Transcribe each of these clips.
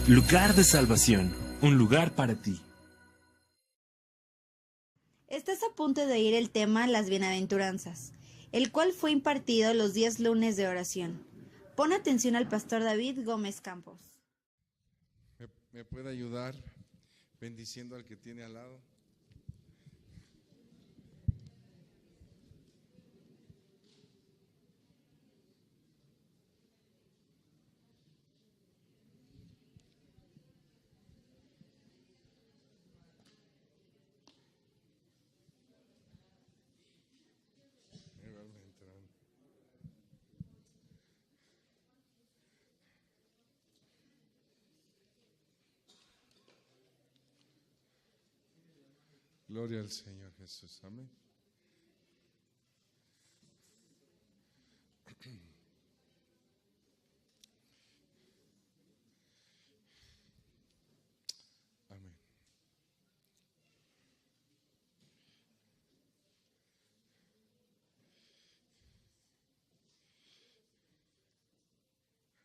Lugar de salvación, un lugar para ti. Estás a punto de oír el tema Las Bienaventuranzas, el cual fue impartido los días lunes de oración. Pon atención al pastor David Gómez Campos. ¿Me puede ayudar bendiciendo al que tiene al lado? Gloria al Señor Jesús, amén. Amén.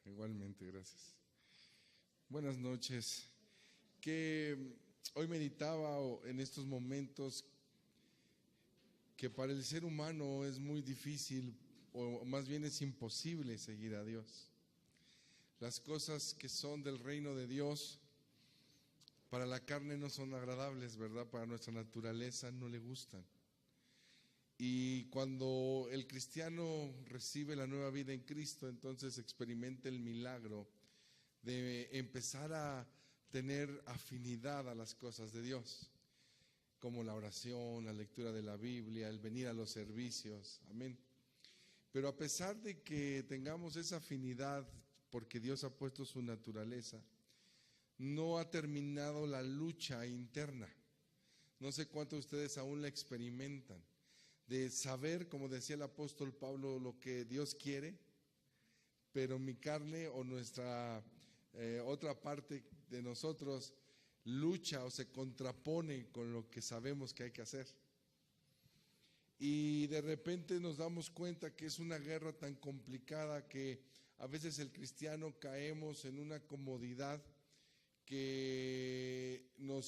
Igualmente, gracias. Buenas noches. Que hoy meditaba en estos momentos que para el ser humano es muy difícil, o más bien es imposible seguir a Dios. Las cosas que son del reino de Dios para la carne no son agradables, ¿verdad? Para nuestra naturaleza no le gustan. Y cuando el cristiano recibe la nueva vida en Cristo, entonces experimenta el milagro de empezar a tener afinidad a las cosas de Dios, como la oración, la lectura de la Biblia, el venir a los servicios, amén. Pero a pesar de que tengamos esa afinidad, porque Dios ha puesto su naturaleza, no ha terminado la lucha interna. No sé cuántos de ustedes aún la experimentan, de saber, como decía el apóstol Pablo, lo que Dios quiere, pero mi carne o nuestra otra parte de nosotros lucha o se contrapone con lo que sabemos que hay que hacer. Y de repente nos damos cuenta que es una guerra tan complicada que a veces el cristiano caemos en una comodidad que no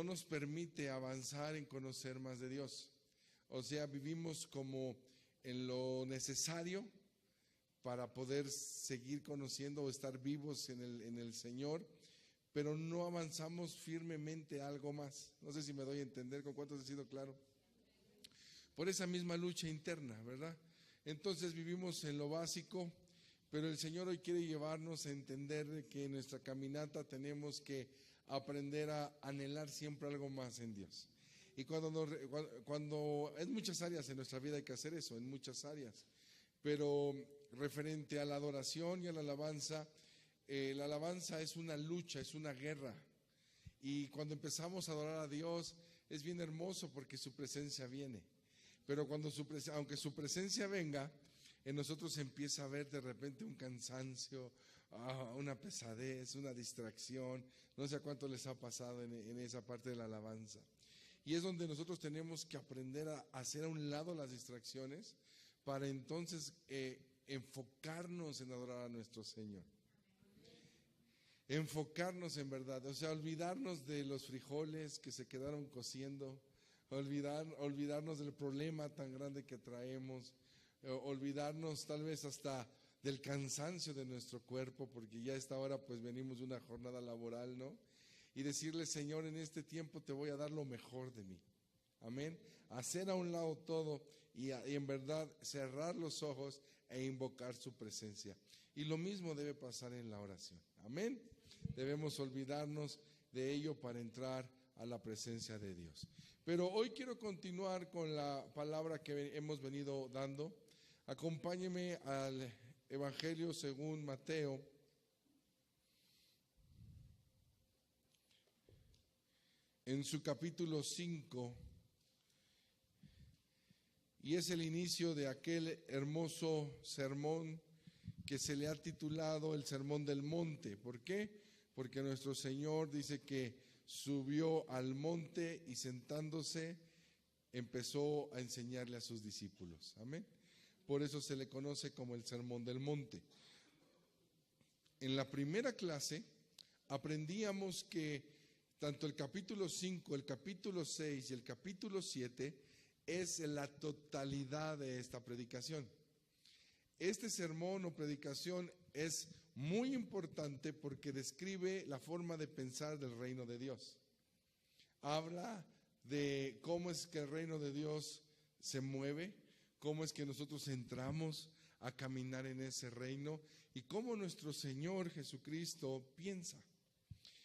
nos permite avanzar en conocer más de Dios. O sea, vivimos como en lo necesario para poder seguir conociendo o estar vivos en el Señor, pero no avanzamos firmemente a algo más. No sé si me doy a entender, ¿con cuántos he sido claro? Por esa misma lucha interna, ¿verdad? Entonces vivimos en lo básico, pero el Señor hoy quiere llevarnos a entender que en nuestra caminata tenemos que aprender a anhelar siempre algo más en Dios. Y cuando en muchas áreas en nuestra vida hay que hacer eso, en muchas áreas, pero referente a la adoración y a la alabanza es una lucha, es una guerra. Y cuando empezamos a adorar a Dios es bien hermoso porque su presencia viene. Pero aunque su presencia venga, en nosotros empieza a haber de repente un cansancio, una pesadez, una distracción. No sé a cuánto les ha pasado en esa parte de la alabanza. Y es donde nosotros tenemos que aprender a hacer a un lado las distracciones para entonces enfocarnos en adorar a nuestro Señor. Enfocarnos en verdad, o sea, olvidarnos de los frijoles que se quedaron cociendo, olvidarnos del problema tan grande que traemos, olvidarnos tal vez hasta del cansancio de nuestro cuerpo, porque ya a esta hora pues venimos de una jornada laboral, ¿no? Y decirle, Señor, en este tiempo te voy a dar lo mejor de mí, amén. Hacer a un lado todo y en verdad cerrar los ojos e invocar su presencia. Y lo mismo debe pasar en la oración, amén. Debemos olvidarnos de ello para entrar a la presencia de Dios. Pero hoy quiero continuar con la palabra que hemos venido dando. Acompáñeme al Evangelio según Mateo, en su capítulo 5, y es el inicio de aquel hermoso sermón que se le ha titulado el Sermón del Monte. ¿Por qué? Porque nuestro Señor dice que subió al monte y sentándose empezó a enseñarle a sus discípulos. Amén. Por eso se le conoce como el Sermón del Monte. En la primera clase aprendíamos que tanto el capítulo 5, el capítulo 6 y el capítulo 7 es la totalidad de esta predicación. Este sermón o predicación es muy importante porque describe la forma de pensar del reino de Dios. Habla de cómo es que el reino de Dios se mueve, cómo es que nosotros entramos a caminar en ese reino y cómo nuestro Señor Jesucristo piensa.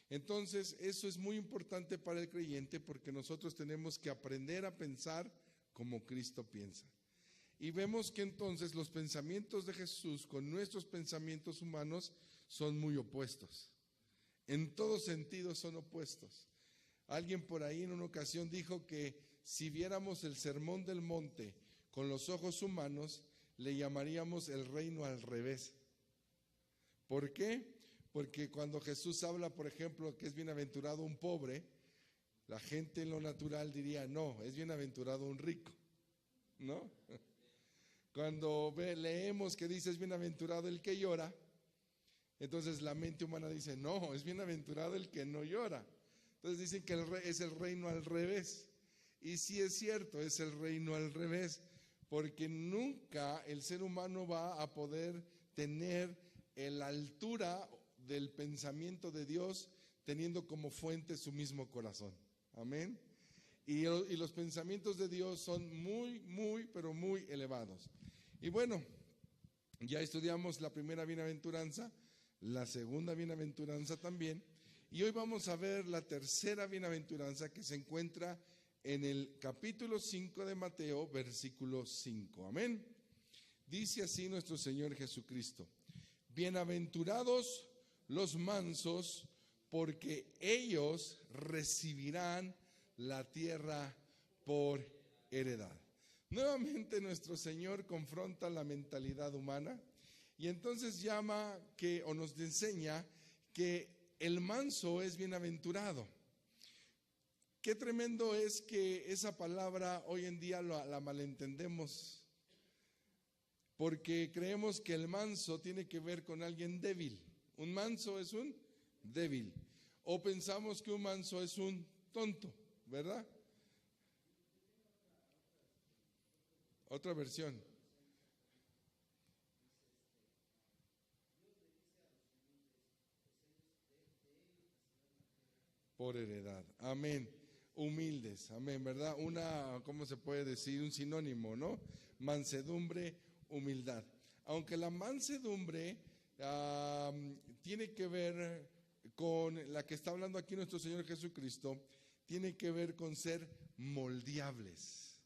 Entonces, eso es muy importante para el creyente porque nosotros tenemos que aprender a pensar como Cristo piensa. Y vemos que entonces los pensamientos de Jesús con nuestros pensamientos humanos son muy opuestos. En todo sentido son opuestos. Alguien por ahí en una ocasión dijo que si viéramos el Sermón del Monte con los ojos humanos, le llamaríamos el reino al revés. ¿Por qué? Porque cuando Jesús habla, por ejemplo, que es bienaventurado un pobre, la gente en lo natural diría, no, es bienaventurado un rico, ¿no? Cuando leemos que dice es bienaventurado el que llora, entonces la mente humana dice, no, es bienaventurado el que no llora. Entonces dicen que es el reino al revés. Y sí es cierto, es el reino al revés, porque nunca el ser humano va a poder tener la altura del pensamiento de Dios teniendo como fuente su mismo corazón. Amén. Y los pensamientos de Dios son muy, pero muy elevados. Y bueno, ya estudiamos la primera bienaventuranza, la segunda bienaventuranza también, y hoy vamos a ver la tercera bienaventuranza que se encuentra en el capítulo 5 de Mateo, versículo 5. Amén. Dice así nuestro Señor Jesucristo: bienaventurados los mansos, porque ellos recibirán la tierra por heredad. Nuevamente nuestro Señor confronta la mentalidad humana y entonces nos enseña que el manso es bienaventurado. Qué tremendo es que esa palabra hoy en día la malentendemos, porque creemos que el manso tiene que ver con alguien débil. Un manso es un débil. O pensamos que un manso es un tonto, ¿verdad? Otra versión. Por heredad. Amén. Humildes. Amén, ¿verdad? ¿Cómo se puede decir? Un sinónimo, ¿no? Mansedumbre, humildad. Aunque la mansedumbre tiene que ver con la que está hablando aquí nuestro Señor Jesucristo, tiene que ver con ser moldeables.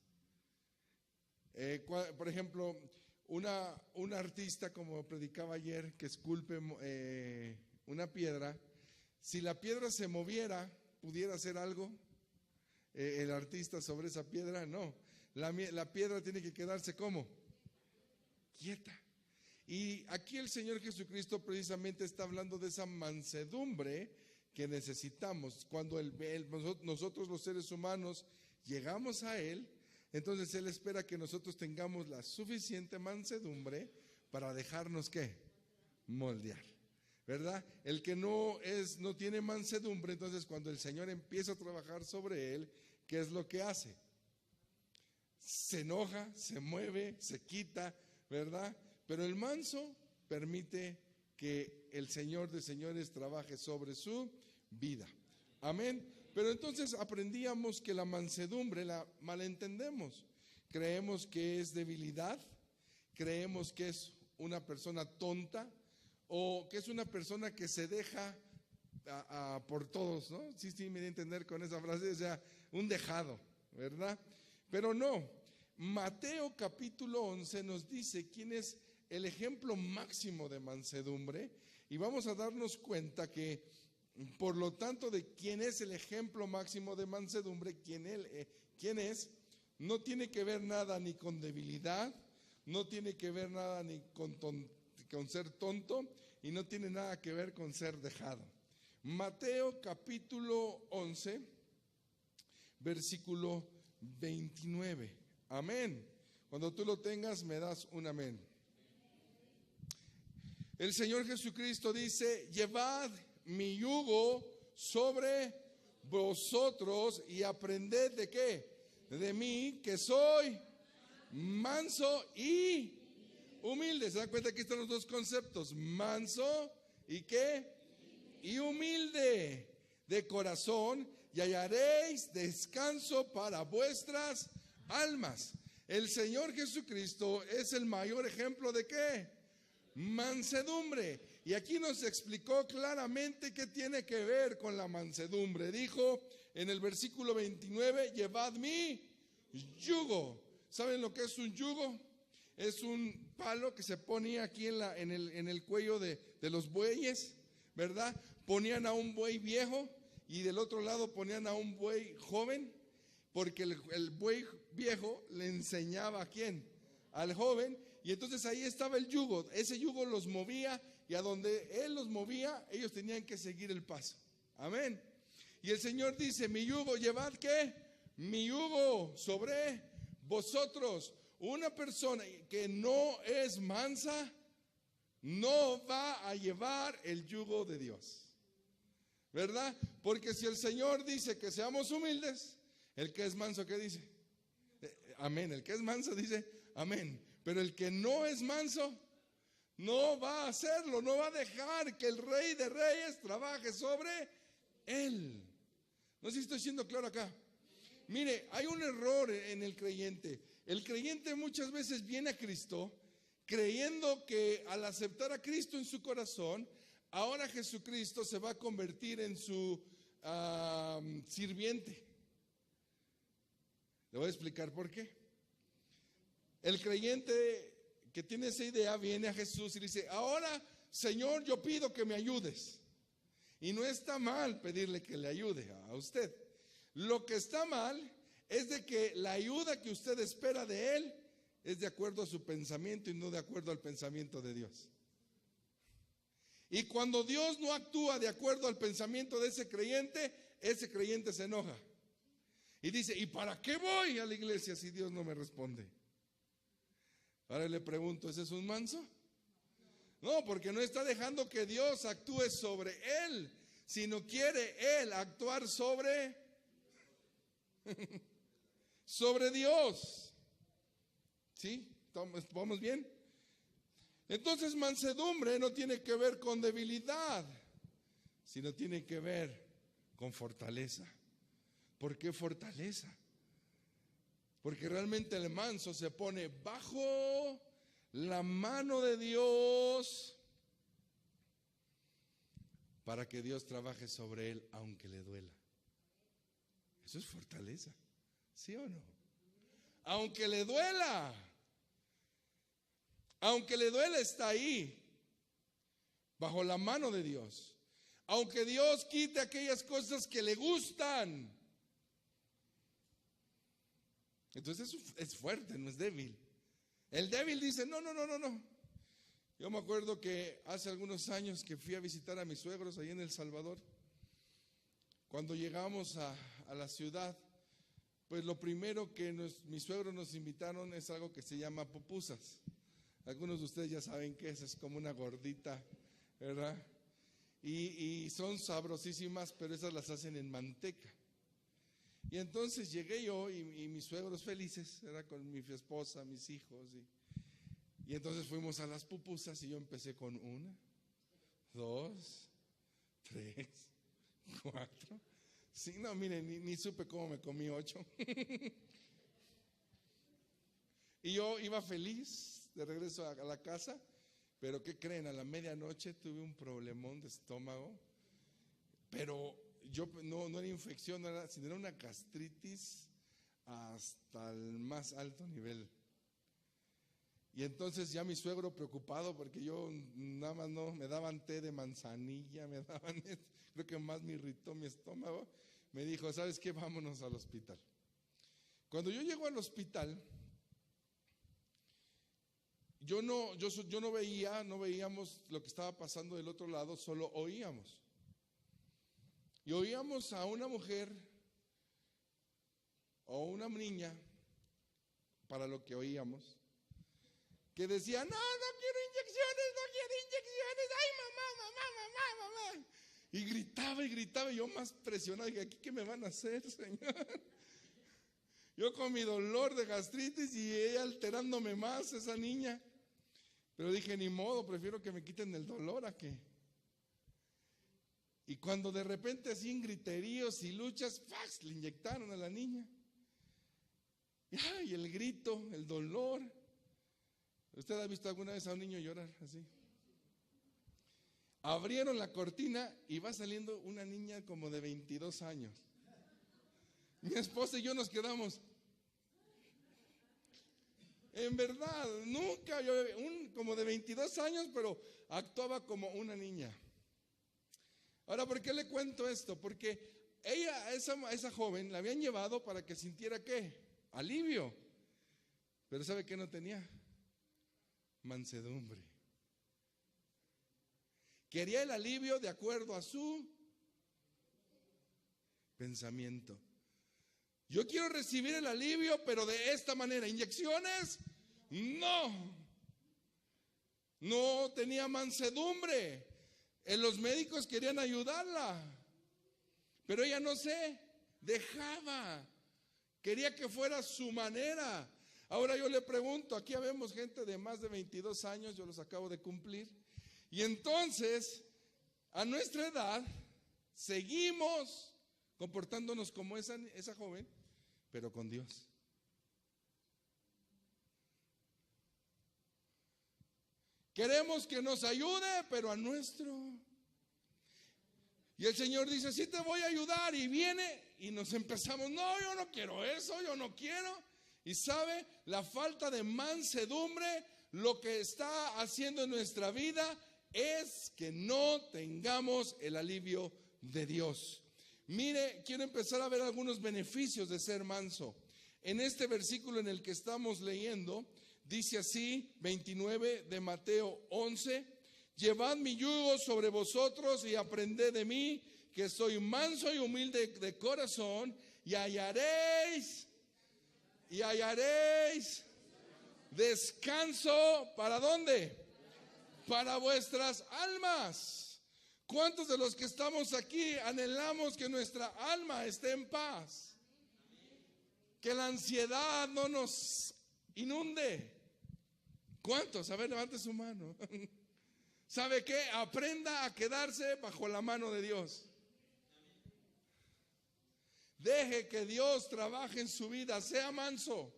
Por ejemplo, un artista, como predicaba ayer, que esculpe una piedra, si la piedra se moviera, ¿pudiera hacer algo el artista sobre esa piedra? No, la piedra tiene que quedarse ¿cómo? Quieta. Y aquí el Señor Jesucristo precisamente está hablando de esa mansedumbre que necesitamos. Cuando nosotros los seres humanos llegamos a Él, entonces Él espera que nosotros tengamos la suficiente mansedumbre para dejarnos ¿qué? Moldear, ¿verdad? El que no tiene mansedumbre, entonces cuando el Señor empieza a trabajar sobre él, ¿qué es lo que hace? Se enoja, se mueve, se quita, ¿verdad? Pero el manso permite que el Señor de señores trabaje sobre su vida. Amén. Pero entonces aprendíamos que la mansedumbre la malentendemos. Creemos que es debilidad, creemos que es una persona tonta o que es una persona que se deja por todos, ¿no? Sí, me di a entender con esa frase, o sea, un dejado, ¿verdad? Pero no, Mateo capítulo 11 nos dice quién es el ejemplo máximo de mansedumbre y vamos a darnos cuenta que por lo tanto de quién es el ejemplo máximo de mansedumbre, quién es, no tiene que ver nada ni con debilidad, no tiene que ver nada ni con ser tonto y no tiene nada que ver con ser dejado. Mateo capítulo 11, versículo 29. Amén. Cuando tú lo tengas, me das un amén. El Señor Jesucristo dice: llevad mi yugo sobre vosotros y aprended ¿de qué? De mí, que soy manso y humilde. ¿Se dan cuenta? Aquí están los dos conceptos: manso y ¿qué? Y humilde de corazón, y hallaréis descanso para vuestras almas. El Señor Jesucristo es el mayor ejemplo de ¿qué? Mansedumbre. Y aquí nos explicó claramente qué tiene que ver con la mansedumbre. Dijo en el versículo 29, llevad mi yugo. ¿Saben lo que es un yugo? Es un palo que se ponía aquí en el cuello de los bueyes, ¿verdad? Ponían a un buey viejo y del otro lado ponían a un buey joven, porque el buey viejo le enseñaba ¿a quién? Al joven. Y entonces ahí estaba el yugo. Ese yugo los movía, y a donde él los movía, ellos tenían que seguir el paso. Amén. Y el Señor dice: mi yugo, llevad ¿qué? Mi yugo sobre vosotros. Una persona que no es mansa no va a llevar el yugo de Dios, ¿verdad? Porque si el Señor dice que seamos humildes, el que es manso, ¿qué dice? Amén. El que es manso dice amén. Pero el que no es manso no va a hacerlo, no va a dejar que el Rey de Reyes trabaje sobre él. No sé si estoy siendo claro acá. Mire, hay un error en el creyente. El creyente muchas veces viene a Cristo creyendo que al aceptar a Cristo en su corazón, ahora Jesucristo se va a convertir en su sirviente. Le voy a explicar por qué. El creyente que tiene esa idea viene a Jesús y dice: ahora, Señor, yo pido que me ayudes. Y no está mal pedirle que le ayude a usted. Lo que está mal es de que la ayuda que usted espera de Él es de acuerdo a su pensamiento y no de acuerdo al pensamiento de Dios. Y cuando Dios no actúa de acuerdo al pensamiento de ese creyente se enoja. Y dice: ¿y para qué voy a la iglesia si Dios no me responde? Ahora le pregunto, ¿ese es un manso? No, porque no está dejando que Dios actúe sobre él, sino quiere él actuar sobre Dios. ¿Sí? ¿Vamos bien? Entonces, mansedumbre no tiene que ver con debilidad, sino tiene que ver con fortaleza. ¿Por qué fortaleza? Porque realmente el manso se pone bajo la mano de Dios para que Dios trabaje sobre él aunque le duela. Eso es fortaleza, ¿sí o no? Aunque le duela, está ahí, bajo la mano de Dios. Aunque Dios quite aquellas cosas que le gustan. Entonces es fuerte, no es débil. El débil dice: no. Yo me acuerdo que hace algunos años que fui a visitar a mis suegros ahí en El Salvador. Cuando llegamos a la ciudad, pues lo primero que mis suegros nos invitaron es algo que se llama pupusas. Algunos de ustedes ya saben qué es como una gordita, ¿verdad? Y son sabrosísimas, pero esas las hacen en manteca. Y entonces llegué yo y mis suegros felices, era con mi esposa, mis hijos, y entonces fuimos a las pupusas y yo empecé con 1, 2, 3, 4, sí, no, miren, ni supe cómo me comí 8. Y yo iba feliz de regreso a la casa, pero ¿qué creen? A la medianoche tuve un problemón de estómago, pero yo no era infección, sino era una gastritis hasta el más alto nivel. Y entonces ya mi suegro preocupado, porque yo nada más no, me daban té de manzanilla, creo que más me irritó mi estómago, me dijo: ¿sabes qué? Vámonos al hospital. Cuando yo llego al hospital, no veíamos lo que estaba pasando del otro lado, solo oíamos. Y oíamos a una mujer o una niña, para lo que oíamos, que decía: no quiero inyecciones, ay mamá. Y gritaba y yo más presionado. Dije, ¿aquí qué me van a hacer, Señor? Yo con mi dolor de gastritis y ella alterándome más, esa niña. Pero dije, ni modo, prefiero que me quiten el dolor a que. Y cuando de repente así en griteríos y luchas, ¡fax!, le inyectaron a la niña. Y el grito, el dolor. ¿Usted ha visto alguna vez a un niño llorar así? Abrieron la cortina y va saliendo una niña como de 22 años. Mi esposa y yo nos quedamos. En verdad, nunca yo como de 22 años, pero actuaba como una niña. Ahora, ¿por qué le cuento esto? Porque ella, esa joven, la habían llevado para que sintiera ¿qué? Alivio. Pero ¿sabe qué no tenía? Mansedumbre. Quería el alivio de acuerdo a su pensamiento. Yo quiero recibir el alivio, pero de esta manera. ¿Inyecciones? No. No tenía mansedumbre. Los médicos querían ayudarla, pero ella no se dejaba. Quería que fuera su manera. Ahora yo le pregunto, aquí habemos gente de más de 22 años, yo los acabo de cumplir. Y entonces, a nuestra edad, seguimos comportándonos como esa joven, pero con Dios. Queremos que nos ayude, pero a nuestro. Y el Señor dice, sí te voy a ayudar. Y viene y nos empezamos, no, yo no quiero eso, yo no quiero. Y sabe, la falta de mansedumbre, lo que está haciendo en nuestra vida es que no tengamos el alivio de Dios. Mire, quiero empezar a ver algunos beneficios de ser manso. En este versículo en el que estamos leyendo, dice así, 29 de Mateo 11, llevad mi yugo sobre vosotros y aprended de mí, que soy manso y humilde de corazón, y hallaréis descanso. ¿Para dónde? Para vuestras almas. ¿Cuántos de los que estamos aquí anhelamos que nuestra alma esté en paz? Que la ansiedad no nos inunde. ¿Cuántos? A ver, levante su mano. ¿Sabe qué? Aprenda a quedarse bajo la mano de Dios. Deje que Dios trabaje en su vida, sea manso.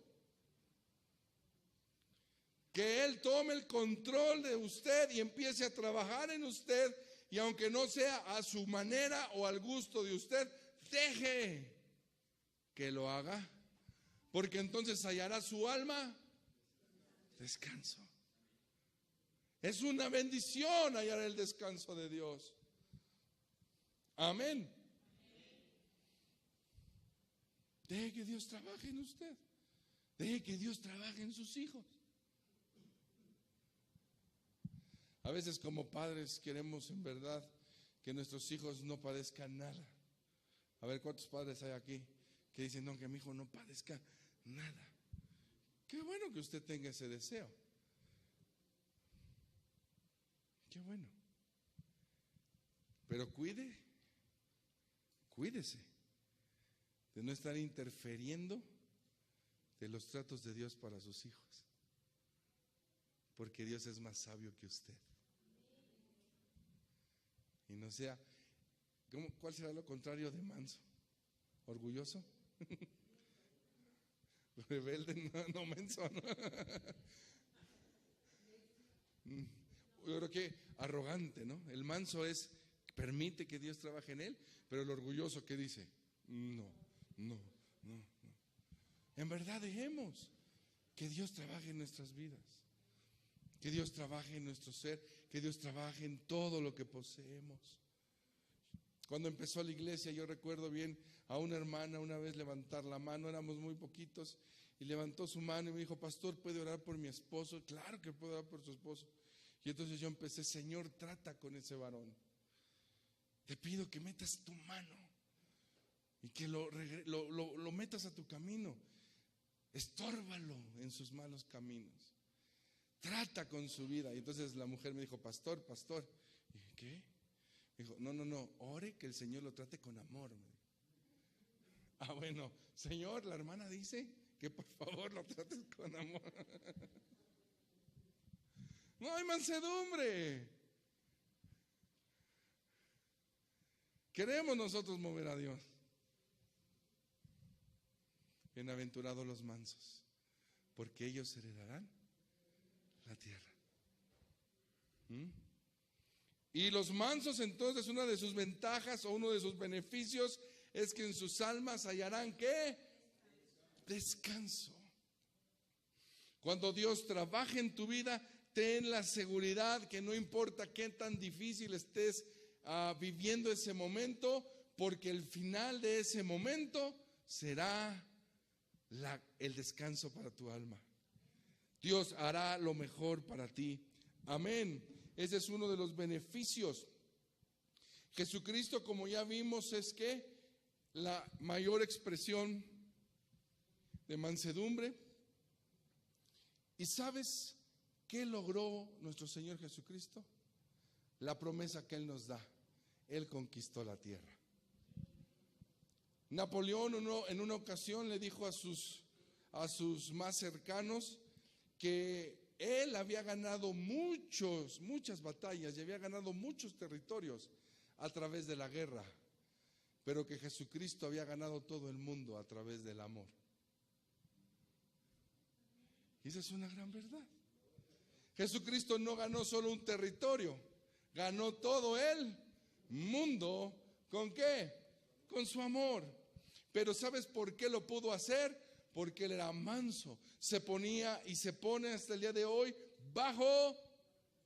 Que Él tome el control de usted y empiece a trabajar en usted. Y aunque no sea a su manera o al gusto de usted, deje que lo haga. Porque entonces hallará su alma descanso. Es una bendición hallar el descanso de Dios. Amén. Deje que Dios trabaje en usted. Deje que Dios trabaje en sus hijos. A veces como padres queremos en verdad que nuestros hijos no padezcan nada. A ver, ¿cuántos padres hay aquí que dicen, no, que mi hijo no padezca nada? Qué bueno que usted tenga ese deseo. Qué bueno. Pero cuídese de no estar interfiriendo de los tratos de Dios para sus hijos. Porque Dios es más sabio que usted. Y no sea, ¿cuál será lo contrario de manso? ¿Orgulloso? Rebelde, no menso, ¿no? Yo creo que arrogante, ¿no? El manso permite que Dios trabaje en él, pero el orgulloso, ¿qué dice? No. En verdad dejemos que Dios trabaje en nuestras vidas, que Dios trabaje en nuestro ser, que Dios trabaje en todo lo que poseemos. Cuando empezó la iglesia, yo recuerdo bien a una hermana una vez levantar la mano, éramos muy poquitos, y levantó su mano y me dijo, pastor, ¿puede orar por mi esposo? Claro que puede orar por su esposo. Y entonces yo empecé, Señor, trata con ese varón. Te pido que metas tu mano y que lo metas a tu camino. Estórbalo en sus malos caminos. Trata con su vida. Y entonces la mujer me dijo, pastor. ¿Y qué? Dijo, no, ore que el Señor lo trate con amor. Bueno, Señor, la hermana dice que por favor lo trates con amor. No hay mansedumbre. Queremos nosotros mover a Dios. Bienaventurados los mansos, porque ellos heredarán la tierra. Y los mansos, entonces, una de sus ventajas o uno de sus beneficios es que en sus almas hallarán ¿qué? Descanso. Cuando Dios trabaje en tu vida, ten la seguridad que no importa qué tan difícil estés viviendo ese momento, porque el final de ese momento será el descanso para tu alma. Dios hará lo mejor para ti. Amén. Ese es uno de los beneficios. Jesucristo, como ya vimos, es que la mayor expresión de mansedumbre. ¿Y sabes qué logró nuestro Señor Jesucristo? La promesa que Él nos da. Él conquistó la tierra. Napoleón en una ocasión le dijo a sus más cercanos que él había ganado muchas batallas y había ganado muchos territorios a través de la guerra, pero que Jesucristo había ganado todo el mundo a través del amor. Y esa es una gran verdad. Jesucristo no ganó solo un territorio, ganó todo el mundo. ¿Con qué? Con su amor. Pero ¿sabes por qué lo pudo hacer? Porque Él era manso, se ponía y se pone hasta el día de hoy bajo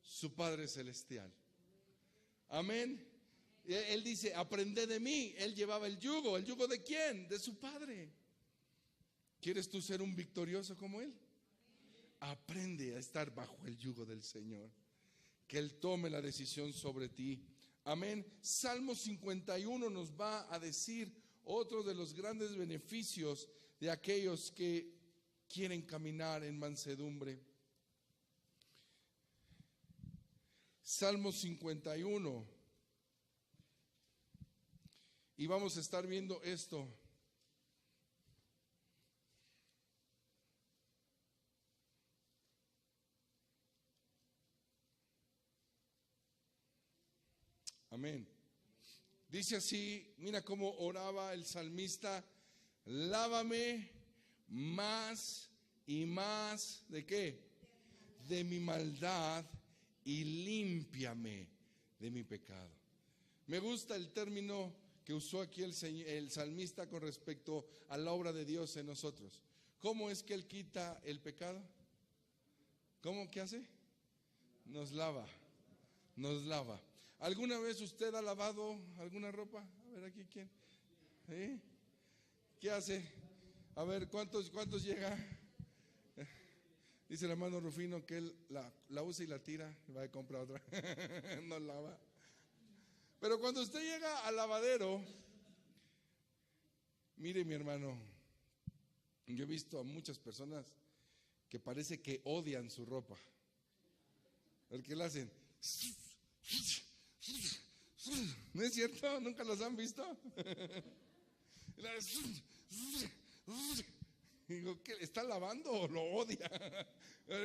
su Padre Celestial. Amén. Él dice, aprended de mí. Él llevaba el yugo. ¿El yugo de quién? De su Padre. ¿Quieres tú ser un victorioso como Él? Aprende a estar bajo el yugo del Señor, que Él tome la decisión sobre ti. Amén. Salmo 51 nos va a decir otro de los grandes beneficios de aquellos que quieren caminar en mansedumbre. Salmo 51. Y vamos a estar viendo esto. Amén. Dice así, mira cómo oraba el salmista: lávame más y más, ¿de qué? De mi maldad, y límpiame de mi pecado. Me gusta el término que usó aquí el salmista con respecto a la obra de Dios en nosotros. ¿Cómo es que Él quita el pecado? ¿Cómo que hace? Nos lava, nos lava. ¿Alguna vez usted ha lavado alguna ropa? A ver aquí, ¿quién? ¿Sí? ¿Qué hace? A ver, ¿cuántos llega? Dice el hermano Rufino que él la usa y la tira y va a comprar otra. No lava. Pero cuando usted llega al lavadero, mire mi hermano, yo he visto a muchas personas que parece que odian su ropa. El que la hacen. ¿No es cierto? ¿Nunca los han visto? Digo, ¿qué? ¿Está lavando o lo odia?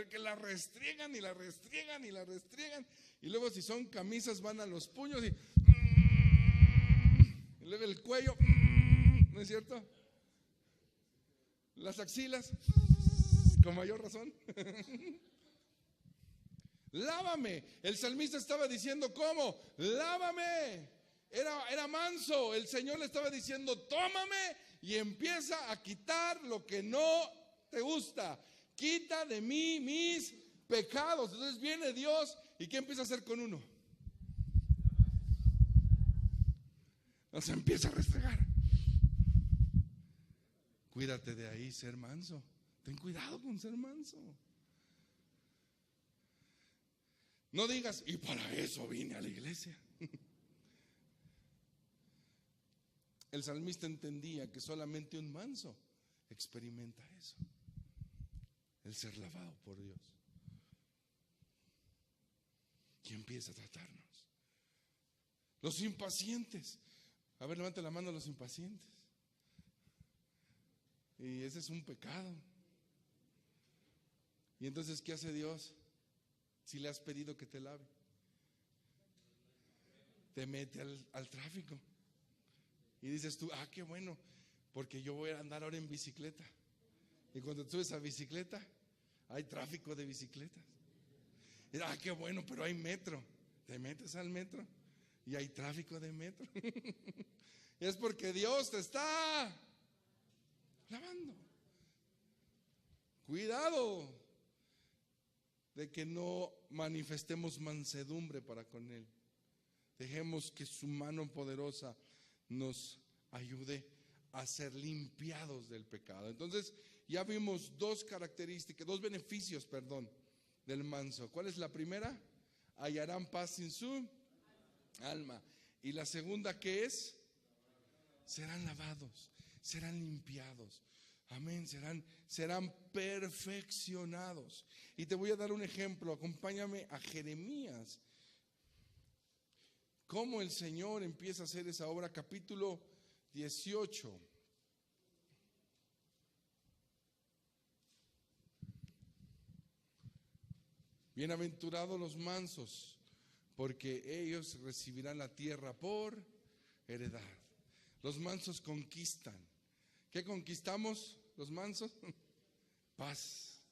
Que la restriegan y la restriegan y la restriegan. Y luego si son camisas van a los puños y luego el cuello, ¿no es cierto? Las axilas, con mayor razón. Lávame. El salmista estaba diciendo, ¿cómo? Lávame. Era manso. El Señor le estaba diciendo, tómame y empieza a quitar lo que no te gusta. Quita de mí mis pecados. Entonces viene Dios y ¿qué empieza a hacer con uno? Nos empieza a restregar. Cuídate de ahí, ser manso. Ten cuidado con ser manso. No digas, y para eso vine a la iglesia. El salmista entendía que solamente un manso experimenta eso, el ser lavado por Dios. Y empieza a tratarnos. Los impacientes. A ver, levante la mano los impacientes. Y ese es un pecado. Y entonces, ¿qué hace Dios? Si le has pedido que te lave, te mete al tráfico. Y dices tú, qué bueno, porque yo voy a andar ahora en bicicleta. Y cuando subes a bicicleta, hay tráfico de bicicletas. Y, qué bueno, pero hay metro. Te metes al metro y hay tráfico de metro. Es porque Dios te está lavando. Cuidado de que no manifestemos mansedumbre para con Él. Dejemos que su mano poderosa nos ayude a ser limpiados del pecado. Entonces, ya vimos dos beneficios, del manso. ¿Cuál es la primera? Hallarán paz en su alma. Y la segunda, ¿qué es? Serán lavados, serán limpiados. Amén, serán perfeccionados. Y te voy a dar un ejemplo. Acompáñame a Jeremías. Cómo el Señor empieza a hacer esa obra, capítulo 18. Bienaventurados los mansos, porque ellos recibirán la tierra por heredad. Los mansos conquistan. ¿Qué conquistamos los mansos? Paz.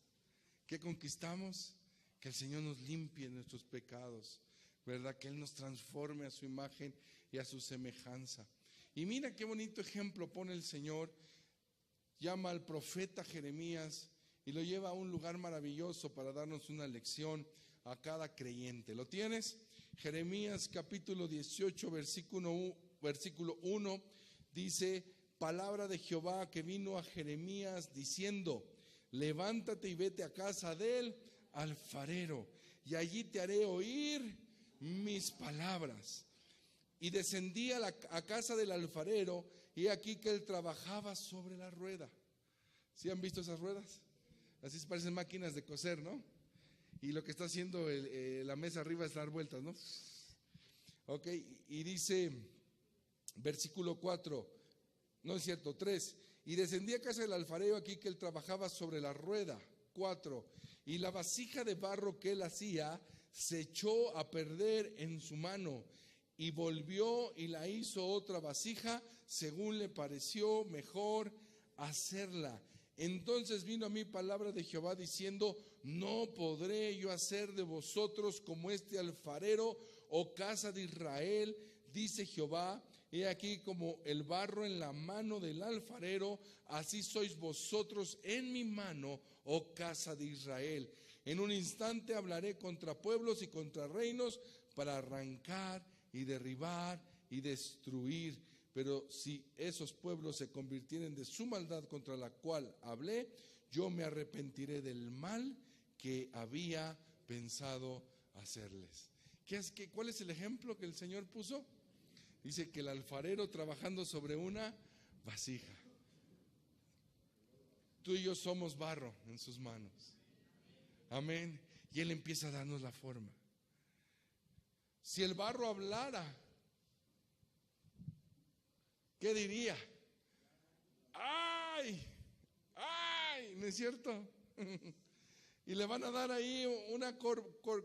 ¿Qué conquistamos? Que el Señor nos limpie nuestros pecados, ¿verdad? Que Él nos transforme a su imagen y a su semejanza. Y mira qué bonito ejemplo pone el Señor. Llama al profeta Jeremías y lo lleva a un lugar maravilloso para darnos una lección a cada creyente. ¿Lo tienes? Jeremías capítulo 18, versículo 1, dice: palabra de Jehová que vino a Jeremías diciendo: levántate y vete a casa del alfarero, y allí te haré oír mis palabras. Y descendí a casa del alfarero, y aquí que él trabajaba sobre la rueda. ¿Sí han visto esas ruedas? Así se parecen máquinas de coser, ¿no? Y lo que está haciendo la mesa arriba es dar vueltas, ¿no? Ok, y dice, versículo 4, no es cierto, 3. Y descendí a casa del alfarero, aquí que él trabajaba sobre la rueda. 4. Y la vasija de barro que él hacía se echó a perder en su mano, y volvió y la hizo otra vasija según le pareció mejor hacerla. Entonces vino a mí palabra de Jehová diciendo: no podré yo hacer de vosotros como este alfarero, oh casa de Israel, dice Jehová. He aquí como el barro en la mano del alfarero, así sois vosotros en mi mano, oh casa de Israel. En un instante hablaré contra pueblos y contra reinos para arrancar y derribar y destruir. Pero si esos pueblos se convirtieren de su maldad contra la cual hablé, yo me arrepentiré del mal que había pensado hacerles. ¿Cuál es el ejemplo que el Señor puso? Dice que el alfarero trabajando sobre una vasija. Tú y yo somos barro en sus manos. Amén. Y Él empieza a darnos la forma. Si el barro hablara, ¿qué diría? ¡Ay! ¡Ay! ¿No es cierto? Y le van a dar ahí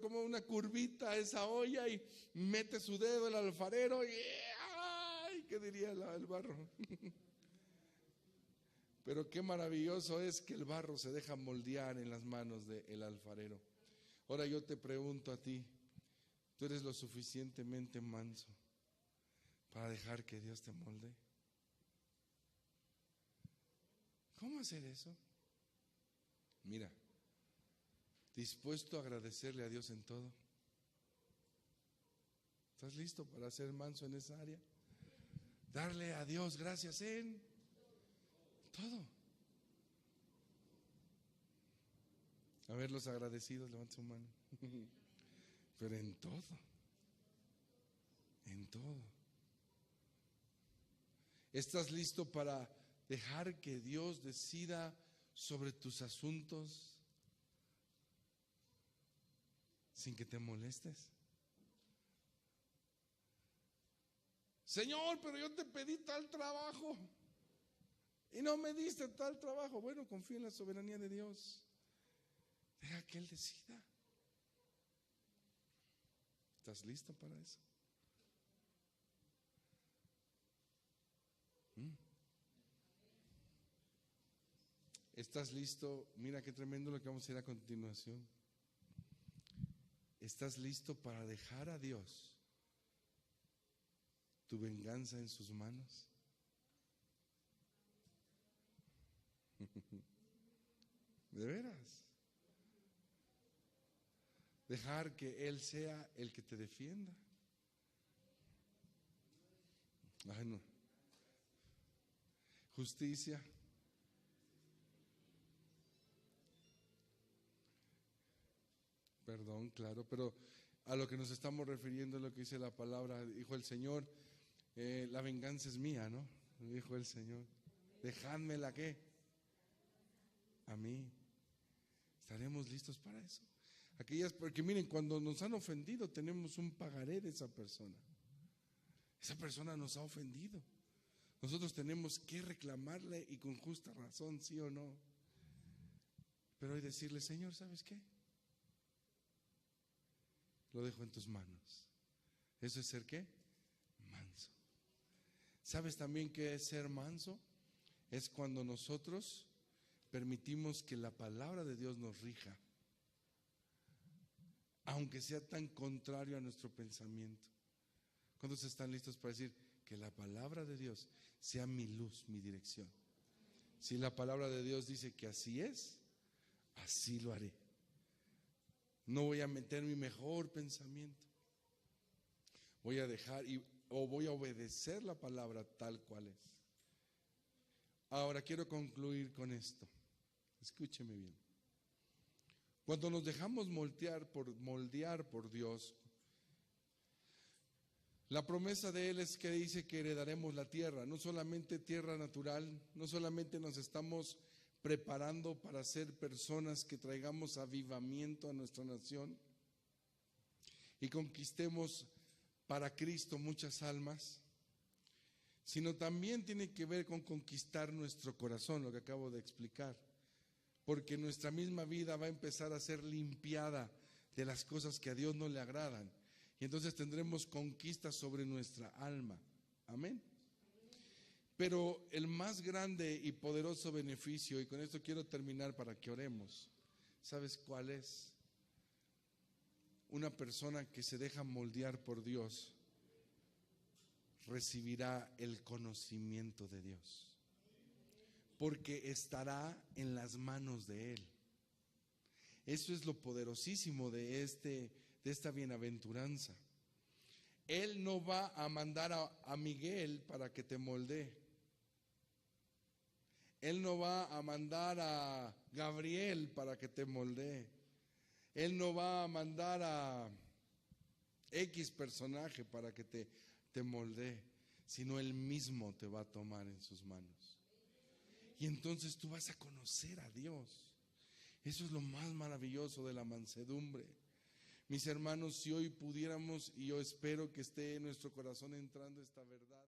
como una curvita a esa olla, y mete su dedo el alfarero y ¡ay! ¿Qué diría el barro? Pero qué maravilloso es que el barro se deja moldear en las manos del alfarero. Ahora yo te pregunto a ti, ¿tú eres lo suficientemente manso para dejar que Dios te molde? ¿Cómo hacer eso? Mira, dispuesto a agradecerle a Dios en todo. ¿Estás listo para ser manso en esa área? Darle a Dios gracias en todo. A ver, los agradecidos, levanten su mano. Pero en todo. En todo. ¿Estás listo para dejar que Dios decida sobre tus asuntos sin que te molestes? Señor, pero yo te pedí tal trabajo y no me diste tal trabajo. Bueno, confía en la soberanía de Dios. Deja que Él decida. ¿Estás listo para eso? ¿Estás listo? Mira qué tremendo lo que vamos a ir a continuación. ¿Estás listo para dejar a Dios tu venganza en sus manos? ¿De veras? Dejar que Él sea el que te defienda. Ay, no. Justicia. Perdón, claro, pero a lo que nos estamos refiriendo es lo que dice la palabra. Dijo el Señor, la venganza es mía, ¿no? Dijo el Señor. Dejádmela, ¿qué? A mí. ¿Estaremos listos para eso? Porque miren, cuando nos han ofendido tenemos un pagaré de esa persona. Esa persona nos ha ofendido. Nosotros tenemos que reclamarle y con justa razón, sí o no. Pero hoy decirle, Señor, ¿sabes qué? Lo dejo en tus manos. ¿Eso es ser qué? Manso. ¿Sabes también qué es ser manso? Es cuando nosotros permitimos que la palabra de Dios nos rija, aunque sea tan contrario a nuestro pensamiento. ¿Cuántos están listos para decir que la palabra de Dios sea mi luz, mi dirección? Si la palabra de Dios dice que así es, así lo haré. No voy a meter mi mejor pensamiento. Voy a dejar o voy a obedecer la palabra tal cual es. Ahora quiero concluir con esto. Escúcheme bien. Cuando nos dejamos moldear por Dios, la promesa de Él es que dice que heredaremos la tierra, no solamente tierra natural, no solamente nos estamos preparando para ser personas que traigamos avivamiento a nuestra nación y conquistemos para Cristo muchas almas, sino también tiene que ver con conquistar nuestro corazón, lo que acabo de explicar, porque nuestra misma vida va a empezar a ser limpiada de las cosas que a Dios no le agradan, y entonces tendremos conquistas sobre nuestra alma. Amén. Pero el más grande y poderoso beneficio, y con esto quiero terminar para que oremos, ¿sabes cuál es? Una persona que se deja moldear por Dios recibirá el conocimiento de Dios, porque estará en las manos de Él. Eso es lo poderosísimo de esta bienaventuranza. Él no va a mandar a Miguel para que te moldee. Él no va a mandar a Gabriel para que te moldee. Él no va a mandar a X personaje para que te moldee, sino Él mismo te va a tomar en sus manos. Y entonces tú vas a conocer a Dios. Eso es lo más maravilloso de la mansedumbre. Mis hermanos, si hoy pudiéramos, y yo espero que esté en nuestro corazón entrando esta verdad.